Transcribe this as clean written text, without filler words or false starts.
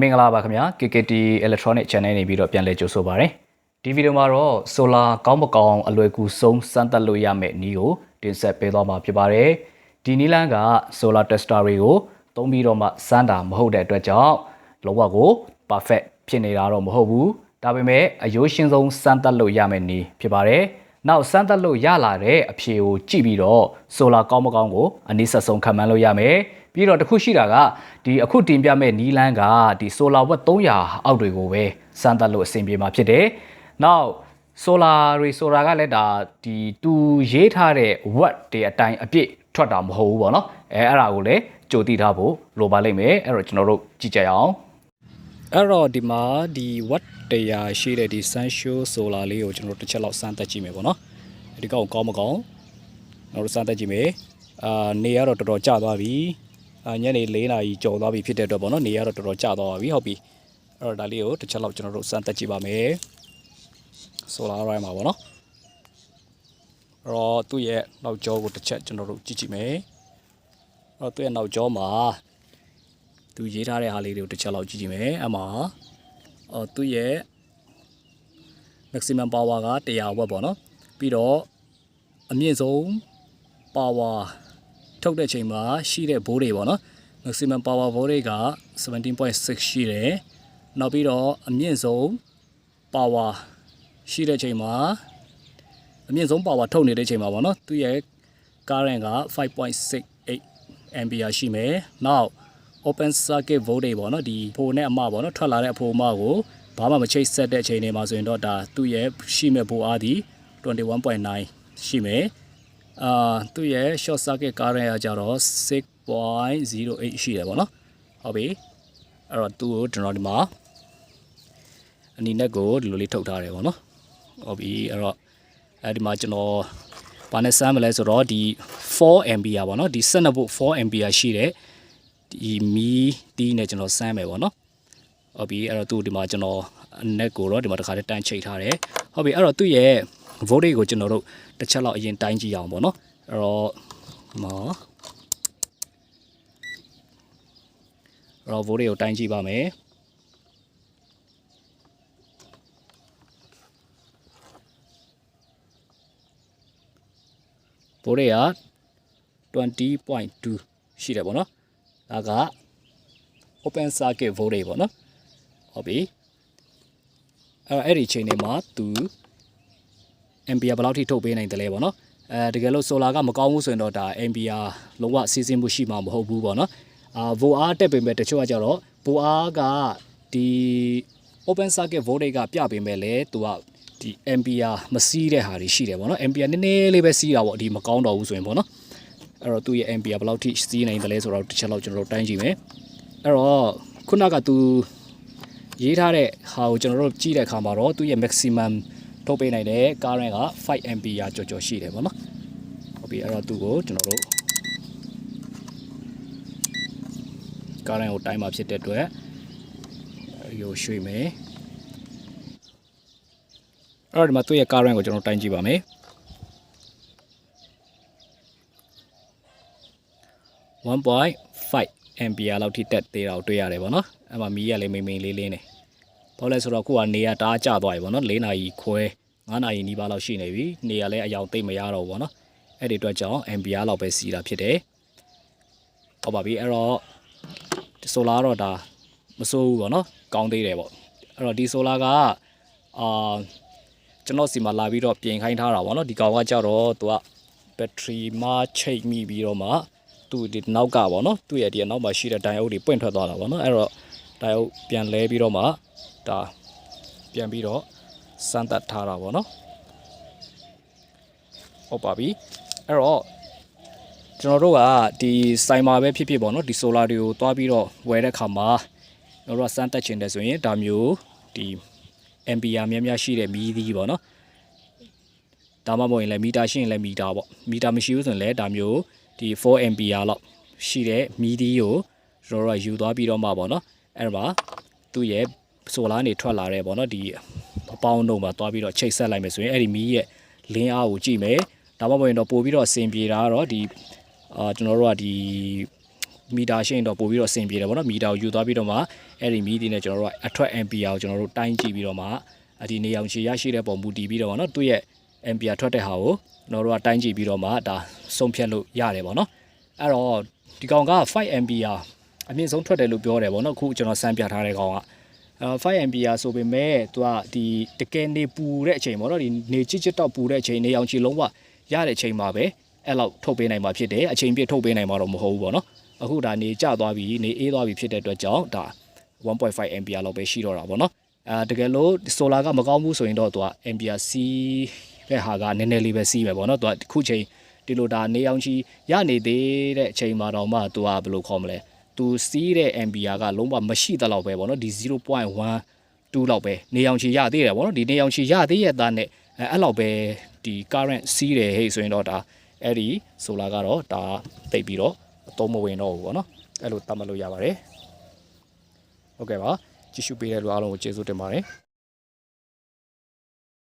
မင်္ဂလာပါခင်ဗျာ KKT Electronic Channel နေပြီးတော့ပြန်လည်ကြိုဆိုပါရစေဒီဗီဒီယိုမှာတော့ solar ကောင်းမကောင်းအလွယ်ကူဆုံးစမ်းသပ်လို့ရမယ့်နည်းကိုတင်ဆက်ပေးသွားမှာဖြစ်ပါတယ်ဒီနည်းလမ်းက solar tester တွေကိုသုံးပြီးတော့မှစမ်းတာမဟုတ်တဲ့အတွက်ကြောင့်လောကကို perfect ဖြစ်နေတာတော့မဟုတ်ဘူးဒါပေမဲ့အယိုးရှင်းဆုံးစမ်းသပ်လို့ရမယ့်နည်းဖြစ်ပါတယ်နောက်စမ်းသပ်လို့ရလာတဲ့အဖြေကိုကြည့်ပြီးတော့ solar ကောင်းမကောင်းကိုအနည်းဆက်ဆုံးခံမှန်းလို့ရမယ်ပြီးတော့တခုရှိတာကဒီအခုတင်ပြမဲ့နီးလန်းကဒီ solar watt 300အောက်တွေကိုပဲစမ်းသပ်လို့အဆင်ပြေမှာဖြစ်တယ်။နောက် solar ကလည်းဒါဒီသူရေးထားတဲ့ watt တွေအတိုင်းအပြည့်ထွက်တာမဟုတ်ဘူးပေါ့နော်။အဲ့ဒါကိုလည်းကြိုသိထားဖို့လိုပါလိမ့်မယ်။အဲ့တော့ကျွန်တော်တို့ကြည့်ကြရအောင်။အဲ့တော့ဒီမှာဒီ watt 100ရှိတဲ့ဒီ Sunshine solar လေးကိုကျွန်တော်တို့တစ်ချက်လောက်စမ်းသပ်ကြည့်မယ်ပေါ့နော်။ဒီကောင်ကောင်းမကောင်းကျွန်တော်တို့စမ်းသပ်ကြည့်မယ်။နေရတော့တော်တော်ကျသွားပြီ။ညနေ4နာရီကျော်သွားပြီဖြစ်တဲ့အတွက်ပေါ့နော်နေရတော့တော်တော်ကျသွားပါပြီဟုတ်ပြီအဲ့တော့ဒါလေးကိုတစ်ချက်လောက်ကျွန်တော်တို့စမ်းသပ်ကြည့်ပါမယ်ဆိုလာရိုင်းမှာပေါ့နော်အဲ့တော့သူ့ရဲ့နောက်ကျောကိုတစ်ချက်ကျွန်တော်တို့ကြည့်ကြည့်မယ်အဲ့တော့သူ့ရဲ့နောက်ကျောမှာသူရေးထားတဲ့ဟာလေးတွေကိုတစ်ချက်လောက်ကြည့်ကြည့်မယ်အမှသူ့ရဲ့ maximum power က100 watt ပေါ့နော်ပြီးတော့အမြင့်ဆုံး powerထုတ်တဲ့ချိန်မှာရှိတဲ့ဘိုးတွေပေါ့နော် maximum power voltage က 17.6 ရှိတယ်နောက်ပြီးတော့အမြင့်ဆုံး power ရှိတဲ့ချိန်မှာအမြင့်ဆုံး power ထုတ်နေတဲ့ချိန်မှာပေါ့နော်သူရဲ့ current က 5.68 ampere ရှိမယ်နောက် open circuit voltage ပေါ့နော်ဒီဖိုနဲ့အမပေါ့နော်ထွက်လာတဲ့အဖိုအမကိုဘာမှမချိတ်ဆက်တဲ့အချိန်တွေမှာဆိုရင်တော့ဒါသူ့ရဲ့ရှိမဲ့ဘိုးအားဒီ 21.9 ရှိမယ်သူ့ရဲ့ short circuit current ကကြတော့ 6.08 ရှိတယ်ပေါ့နော်ဟုတ်ပြီအဲ့တော့သူ့ကိုကျွန်တော်ဒီမှာအနီနဲ့ကိုဒီလိုလေးထုတ်ထားတယ်ပေါ့နော်ဟုတ်ပြီအဲ့တော့ဒီမှာကျွန်တော်ဘာနဲ့စမ်းမလဲဆိုတော့ဒီ4 ampere ပေါ့နော်ဒီ12 volt 4 ampere ရှိတဲ့ဒီမီတီးနဲ့ကျွန်တော်စမ်းမယ်ပေါ့နော်ဟုတ်ပြီအဲ့တော့သူ့ဒီမှာကျွန်တော်အနက်ကိုတော့ဒီမှာတစ်ခါတည်းတန်းချိတ်ထားတယ်ဟုတ်ပြီအဲ့တော့သူ့ရဲ့ voltage ကိုကျွန်တော်တို့တစ်ချက်လောက်အရင်တိုင်းကြည့်အောင်ပေါ့နော်အဲ့တော့voltage ကိုတိုင်းကြည့်ပါမယ်voltage က 20.2 ရှိတယ်ပေါ့နော်ဒါက open circuit voltage ပေါ့နော်ဟုတ်ပြီအဲ့ဒီအချိန်တွေမှာသူampere ဘယ်လောက်ထိထုတ်ပေးနိုင်တယ်လဲပေါ့နော်တကယ်လို့ solar ကမကောင်းဘူးဆိုရင်တော့ဒါ ampere လုံးဝစီးဆင်းမှုရှိမှာမဟုတ်ဘူးပေါ့နော်volt အားတက်ပေမဲ့တချို့ကကြတော့ volt အားကဒီ open circuit voltage ကပြပေမဲ့လေသူကဒီ ampere မစီးတဲ့ဟာတွေရှိတယ်ပေါ့နော် ampere နည်းနည်းလေးပဲစီးတာပေါ့ဒီမကောင်းတော့ဘူးဆိုရင်ပေါ့နော်အဲ့တော့သူ့ရဲ့ ampere ဘယ်လောက်ထိစီးနိုင်တယ်လဲဆိုတော့တစ်ချက်လောက်ကျွန်တော်တို့တိုင်းကြည့်မယ်အဲ့တော့ခုနကသူရေးထားတဲ့ဟာကိုကျွန်တော်တို့ကြည့်တဲ့အခါမှာတော့သူ့ရဲ့ maximum ထုတ်ပေးနိုင်တဲ့ current က5 ampere ကျော်ရှိတယ်ပေါ့နော်ဟုတ်ပြီအဲ့တော့သူ့ကိုကျွန်တော်တို့ current ကိုတိုင်းမှာဖြစ်တဲ့အတွက်ရိုးရွှေ့မယ်အဲ့တော့ဒီမှာသူ့ရဲ့ current ကိုကျွန်တော်တိုင်းကြည့်ပါမယ်1.5 ampere လောက်ထိတက်သေးတာကိုတွေ့ရတယ်ပေါ့နော်အဲ့မှာမီးရလေးမိန်လေးနေဘာလို့လဲဆိုတော့ခုကနေရတအားကျသွားပြီပေါ့နော်4နာရီခွဲ9နာရီနီးပါးလောက်ရှိနေပြီနေရလဲအယောင်သိမ့်မရတော့ဘူးပေါ့နော်အဲ့ဒီအတွက်ကြောင့် ampere လောက်ပဲစီးတာဖြစ်တယ်ဟုတ်ပါပြီအဲ့တော့ solar တော့ဒါမစိုးဘူးပေါ့နော်ကောင်းသေးတယ်ပေါ့အဲ့တော့ဒီ solar ကကျွန်တော်စီမှာလာပြီးတော့ပြင်ခိုင်းထားတာပေါ့နော်ဒီကောင်ကကြတော့သူက battery မှာချိတ်မိပြီးတော့မှသူ့ဒီနောက်ကပေါ့နော်သူ့ရဲ့ဒီနောက်မှာရှိတဲ့ diode တွေပွင့်ထွက်သွားတာပေါ့နော်အဲ့တော့ diode ပြန်လဲပြီးတော့မှဒါပြန်ပြီးတော့စမ်းသပ်ထားတာပေါ့နော်ဟုတ်ပါပြီအဲ့တော့ကျွန်တော်တို့ကဒီစိုင်မှာပဲဖြစ်ဖြစ်ပေါ့နော်ဒီ solar တွေကိုတွားပြီးတော့ဝယ်တဲ့ခါမှာကျွန်တော်တို့ကစမ်းသပ်ချင်တယ်ဆိုရင်ဒါမျိုးဒီ ampere များရှိတဲ့မီးသီးပေါ့နော်ဒါမှမဟုတ်ရင်လည်းမီတာရှိရင်လည်းမီတာပေါ့မီတာမရှိဘူးဆိုရင်လည်းဒါမျိုးဒီ4 ampere လောက်ရှိတဲ့မီးသီးကိုကျွန်တော်တို့ကယူသွားပြီးတော့မှပေါ့နော်အဲ့ဒါသူ့ရဲ့ solar နေထွက်လာတဲ့ပေါ့နော်ဒီအပေါင်းတို့မှာတွားပြီးတော့ချိတ်ဆက်လိုက်မယ်ဆိုရင်အဲ့ဒီမီးရဲ့လင်းအားကိုကြည့်မယ်ဒါမှမဟုတ်ရင်တော့ပို့ပြီးတော့အဆင်ပြေတာကတော့ဒီကျွန်တော်တို့ကဒီမီတာရှိရင်တော့ပို့ပြီးတော့အဆင်ပြေတယ်ပေါ့နော်မီတာကိုယူသွားပြီးတော့မှ အဲ့ဒီမီးဒီနဲ့ကျွန်တော်တို့ကအထွက် ampere ကိုကျွန်တော်တို့တိုင်းကြည့်ပြီးတော့မှဒီနေရောင်ခြည်ရရှိတဲ့ပုံမူတည်ပြီးတော့เนาะသူ့ရဲ့ ampere ထွက်တဲ့ဟာကိုကျွန်တော်တို့ကတိုင်းကြည့်ပြီးတော့မှဒါဆုံးဖြတ်လို့ရတယ်ပေါ့နော်အဲ့တော့ဒီကောင်က5 ampere အမြင့်ဆုံးထွက်တယ်လို့ပြောတယ်ပေါ့နော်အခုကျွန်တော်စမ်းပြထားတဲ့ကောင်က5 ampere ဆိုပေမဲ့သူကဒီတကယ်နေပူတဲ့အချိန်ပေါ့နော်ဒီနေချစ်တော့ပူတဲ့အချိန်နေရောင်ခြည်လုံးဝရတဲ့အချိန်မှာပဲအဲ့လောက်ထုတ်ပေးနိုင်မှာဖြစ်တယ်အချိန်ပြည့်ထုတ်ပေးနိုင်မှာတော့မဟုတ်ဘူးပေါ့နော်အခုဒါနေကျသွားပြီနေအေးသွားပြီဖြစ်တဲ့အတွက်ကြောင့်ဒါ1.5 ampere လောက်ပဲရှိတော့တာပေါ့နော်တကယ်လို့ solar ကမကောင်းဘူးဆိုရင်တော့သူက ampere C တဲ့ဟာကနည်းနည်းလေးပဲစီးမယ်ပေါ့နော်သူကခုချိန်ဒီလိုဒါနေအောင်ချီရနေသေးတဲ့အချိန်မှာတော့မှသူကဘယ်လိုခေါ်မလဲသူစီးတဲ့ ampere ကလုံးဝမရှိသလောက်ပဲပေါ့နော်ဒီ 0.12 လောက်ပဲနေအောင်ချီရသေးတယ်ပေါ့နော်ဒီနေအောင်ချီရသေးရဲ့သားနဲ့အဲ့လောက်ပဲဒီ current စီးတယ်ဟဲ့ဆိုရင်တော့ဒါအဲ့ဒီ solar ကတော့ဒါတိတ်ပြီးတော့အသုံးမဝင်တော့ဘူးပေါ့နော်အဲ့လိုသတ်မှတ်လို့ရပါတယ်ဟုတ်ကဲ့ပါကြည့်ရှုပေးတဲ့လူအားလုံးကိုကျေးဇူးတင်ပါတယ်